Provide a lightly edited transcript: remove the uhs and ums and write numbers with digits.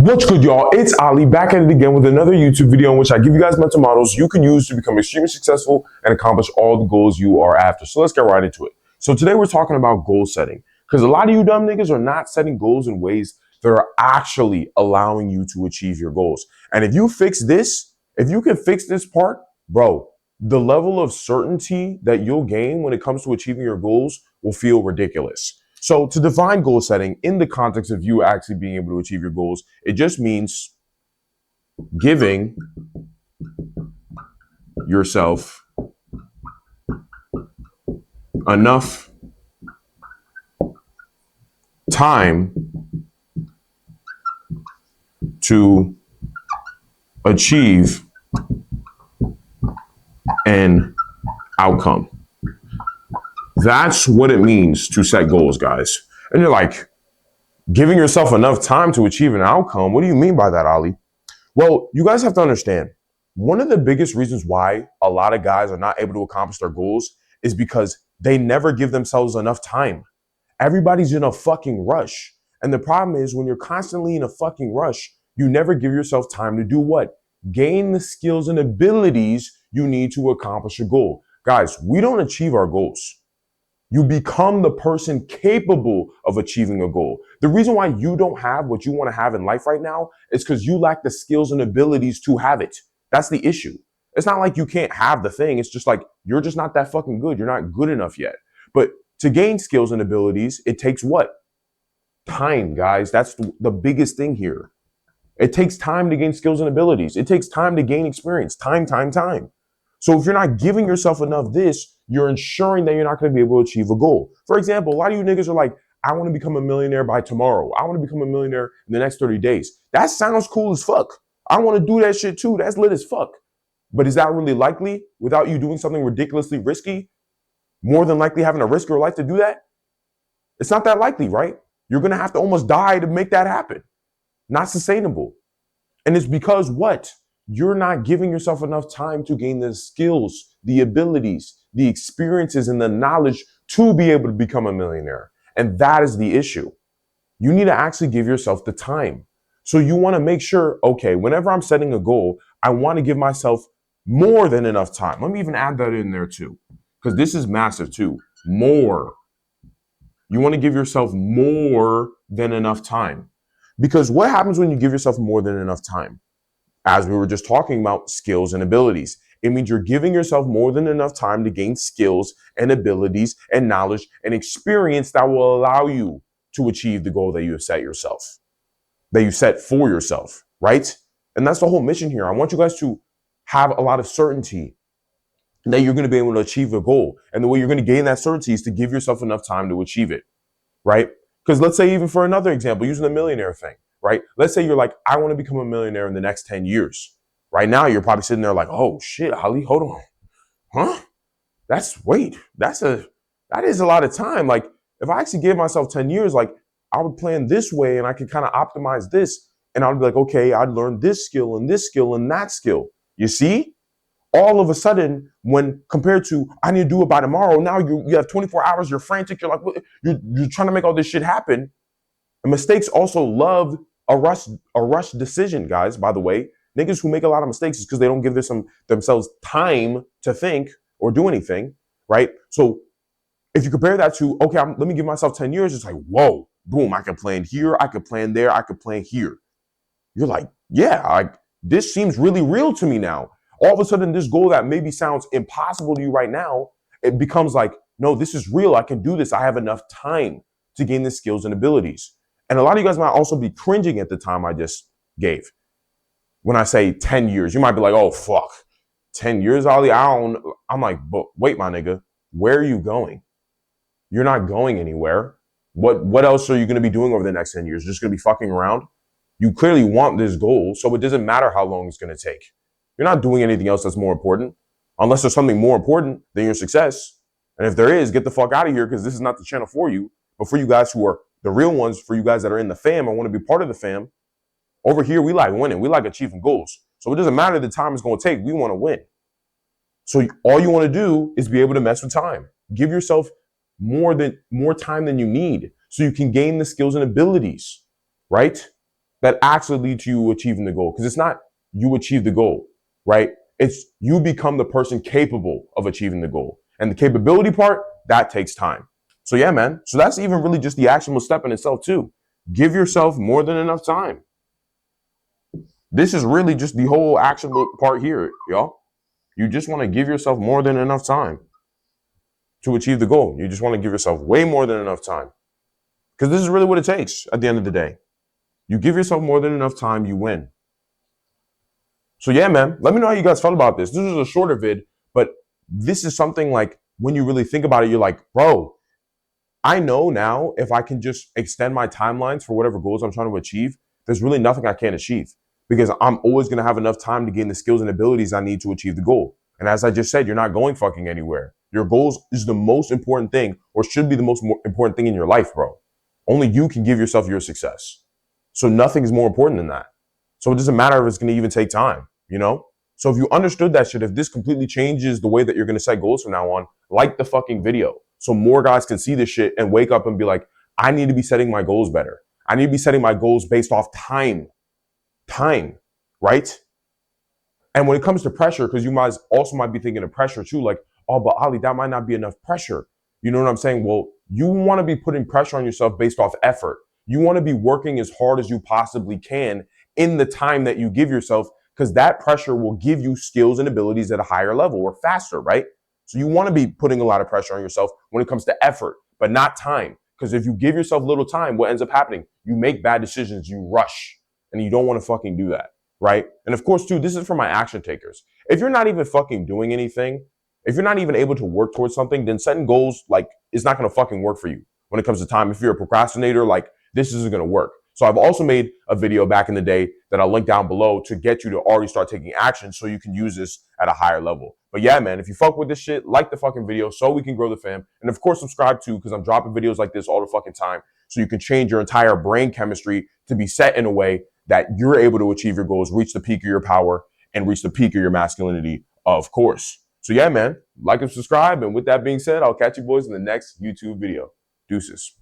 What's good, y'all? It's Ali back at it again with another YouTube video in which I give you guys mental models you can use to become extremely successful and accomplish all the goals you are after. So let's get right into it. So today we're talking about goal setting because a lot of you dumb niggas are not setting goals in ways that are actually allowing you to achieve your goals. And if you fix this, if you can fix this part, bro, the level of certainty that you'll gain when it comes to achieving your goals will feel ridiculous. So to define goal setting in the context of you actually being able to achieve your goals, it just means giving yourself enough time to achieve an outcome. That's what it means to set goals, guys. And you're like, giving yourself enough time to achieve an outcome? What do you mean by that, Ali? Well, you guys have to understand, one of the biggest reasons why a lot of guys are not able to accomplish their goals is because they never give themselves enough time. Everybody's in a fucking rush. And the problem is when you're constantly in a fucking rush, you never give yourself time to do what? Gain the skills and abilities you need to accomplish a goal. Guys, we don't achieve our goals. You become the person capable of achieving a goal. The reason why you don't have what you want to have in life right now is because you lack the skills and abilities to have it. That's the issue. It's not like you can't have the thing. It's just like you're just not that fucking good. You're not good enough yet. But to gain skills and abilities, it takes what? Time, guys. That's the biggest thing here. It takes time to gain skills and abilities. It takes time to gain experience. Time. So if you're not giving yourself enough this, you're ensuring that you're not going to be able to achieve a goal. For example, a lot of you niggas are like, I want to become a millionaire by tomorrow. I want to become a millionaire in the next 30 days. That sounds cool as fuck. I want to do that shit too. That's lit as fuck. But is that really likely without you doing something ridiculously risky? More than likely having to risk your life to do that? It's not that likely, right? You're going to have to almost die to make that happen. Not sustainable. And it's because what? You're not giving yourself enough time to gain the skills, the abilities, the experiences, and the knowledge to be able to become a millionaire. And that is the issue. You need to actually give yourself the time. So you want to make sure, okay, whenever I'm setting a goal, I want to give myself more than enough time. Let me even add that in there too, because this is massive too. More. You want to give yourself more than enough time. Because what happens when you give yourself more than enough time? As we were just talking about skills and abilities, it means you're giving yourself more than enough time to gain skills and abilities and knowledge and experience that will allow you to achieve the goal that you have set yourself, that you set for yourself, right? And that's the whole mission here. I want you guys to have a lot of certainty that you're going to be able to achieve a goal. And the way you're going to gain that certainty is to give yourself enough time to achieve it, right? Because let's say even for another example, using the millionaire thing, right? Let's say you're like, I want to become a millionaire in the next 10 years. Right now, you're probably sitting there like, oh shit, Ali, hold on. Huh? That is a lot of time. Like if I actually gave myself 10 years, like I would plan this way and I could kind of optimize this. And I'd be like, okay, I'd learn this skill and that skill. You see? All of a sudden, when compared to I need to do it by tomorrow, now you have 24 hours, you're frantic, you're like, you're trying to make all this shit happen. And mistakes also love a rush decision, guys, by the way. Niggas who make a lot of mistakes is because they don't give themselves time to think or do anything, right? So if you compare that to, okay, let me give myself 10 years, it's like, whoa, boom, I can plan here, I could plan there, I could plan here. You're like, yeah, this seems really real to me now. All of a sudden, this goal that maybe sounds impossible to you right now, it becomes like, no, this is real. I can do this. I have enough time to gain the skills and abilities. And a lot of you guys might also be cringing at the time I just gave. When I say 10 years, you might be like, oh, fuck, 10 years, Ali? I'm like, but wait, my nigga, where are you going? You're not going anywhere. What else are you going to be doing over the next 10 years? Just going to be fucking around? You clearly want this goal, so it doesn't matter how long it's going to take. You're not doing anything else that's more important, unless there's something more important than your success. And if there is, get the fuck out of here, because this is not the channel for you. But for you guys who are the real ones, for you guys that are in the fam or want to be part of the fam, over here, we like winning. We like achieving goals. So it doesn't matter the time it's going to take. We want to win. So all you want to do is be able to mess with time. Give yourself more time than you need so you can gain the skills and abilities, right? that actually lead to you achieving the goal. Because it's not you achieve the goal, right? It's you become the person capable of achieving the goal. And the capability part, that takes time. So yeah, man. So that's even really just the actionable step in itself too. Give yourself more than enough time. This is really just the whole actionable part here, y'all. You just want to give yourself more than enough time to achieve the goal. You just want to give yourself way more than enough time. Because this is really what it takes at the end of the day. You give yourself more than enough time, you win. So yeah, man, let me know how you guys felt about this. This is a shorter vid, but this is something like when you really think about it, you're like, bro, I know now if I can just extend my timelines for whatever goals I'm trying to achieve, there's really nothing I can't achieve because I'm always going to have enough time to gain the skills and abilities I need to achieve the goal. And as I just said, you're not going fucking anywhere. Your goals is the most important thing or should be the most important thing in your life, bro. Only you can give yourself your success. So nothing is more important than that. So it doesn't matter if it's going to even take time, you know? So if you understood that shit, if this completely changes the way that you're going to set goals from now on, like the fucking video so more guys can see this shit and wake up and be like, I need to be setting my goals better. I need to be setting my goals based off time, right? And when it comes to pressure, because you might be thinking of pressure too, like, oh, but Ali, that might not be enough pressure. You know what I'm saying? Well, you want to be putting pressure on yourself based off effort. You want to be working as hard as you possibly can in the time that you give yourself, because that pressure will give you skills and abilities at a higher level or faster, right? So you want to be putting a lot of pressure on yourself when it comes to effort, but not time. Because if you give yourself little time, what ends up happening? You make bad decisions, you rush, and you don't want to fucking do that, right? And of course, too, this is for my action takers. If you're not even fucking doing anything, if you're not even able to work towards something, then setting goals, like, is not going to fucking work for you when it comes to time. If you're a procrastinator, like, this isn't going to work. So I've also made a video back in the day that I'll link down below to get you to already start taking action so you can use this at a higher level. But yeah, man, if you fuck with this shit, like the fucking video so we can grow the fam. And of course, subscribe too, because I'm dropping videos like this all the fucking time so you can change your entire brain chemistry to be set in a way that you're able to achieve your goals, reach the peak of your power, and reach the peak of your masculinity, of course. So yeah, man, like and subscribe. And with that being said, I'll catch you boys in the next YouTube video. Deuces.